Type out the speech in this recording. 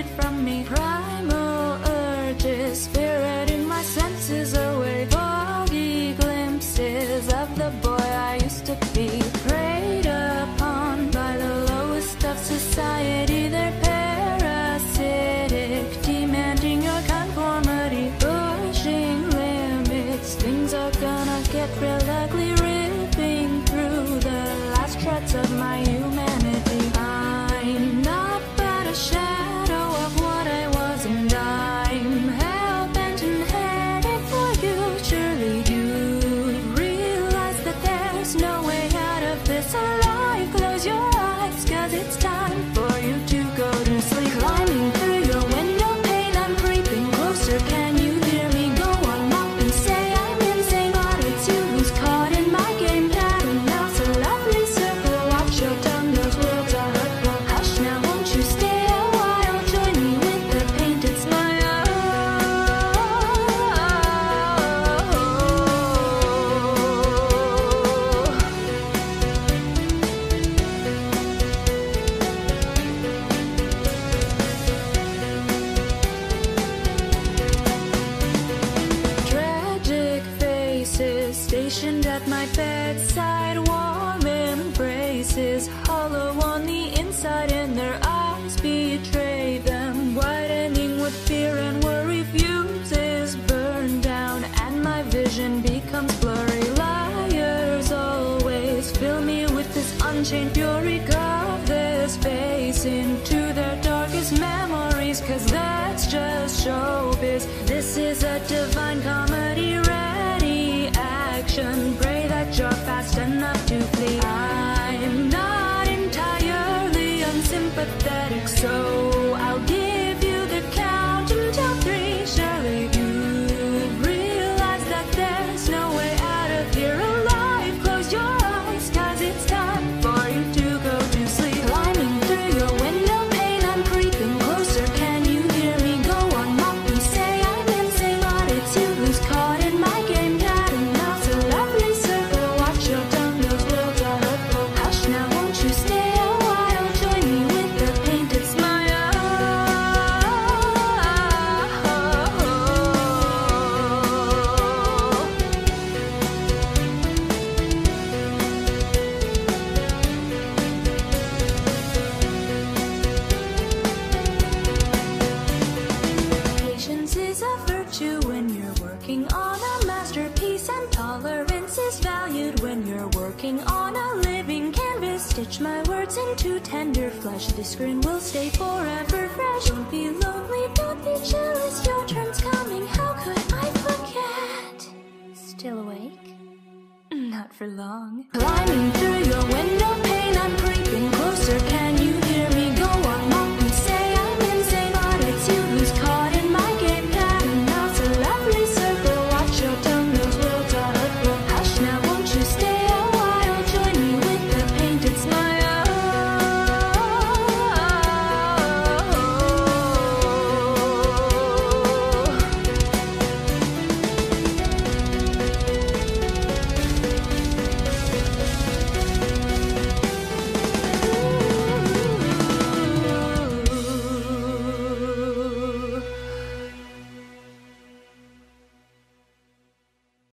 hide it from me. Primal urges, ferreting my senses away. Foggy glimpses of the boy I used to be. Preyed upon by the lowest of society. They're parasitic, demanding your conformity. Pushing limits, things are gonna get real ugly. Ripping through the last shreds of my humanity. I'm not but a shadow of what I was, and I'm hell-bent and headed for you. Surely you realize that there's no way out of this alive. Close your eyes, 'cause it's time for you to go to sleep. Climbing through your window pane, I'm creeping closer. Can you hear me? Go on up and say I'm insane, but it's you who's caught in my game. Cat and mouse, a lovely circle. Watch your tongue, those words are hurtful. Hush now, won't you stay a while? Join me with the painted smile. Tragic faces stationed at my bedside. Warm embraces, hollow on the inside, and their eyes betray them. Widening with fear and worry, fuses burn down, and my vision becomes blurry. Liars always fill me with this unchained fury. Carve this face into their darkest memories, 'cause that's just showbiz. This is a divine comedy. Ready action, pray that you're fast enough to flee. I'm not entirely unsympathetic, so I'll give you the count until 3. Surely you realize that there's no way out of here alive. Close your eyes, 'cause it's time for you to go to sleep. Climbing through your window pane, I'm creeping closer. Can you hear me? Go on up and say I'm insane, but it's you who's caught in my game. Cat and mouse, a lovely circle. Watch your tongue, those words are hurtful. Hush now, won't you stay a while? Join me with the painted smile. Patience is a virtue when you're working on a masterpiece, and tolerance is valued when you're working on a living canvas. Stitch my words into tender flesh. This grin will stay forever fresh. Don't be lonely, don't be jealous. Your turn's coming. How could I forget? Still awake? Not for long. Climbing through your window pane,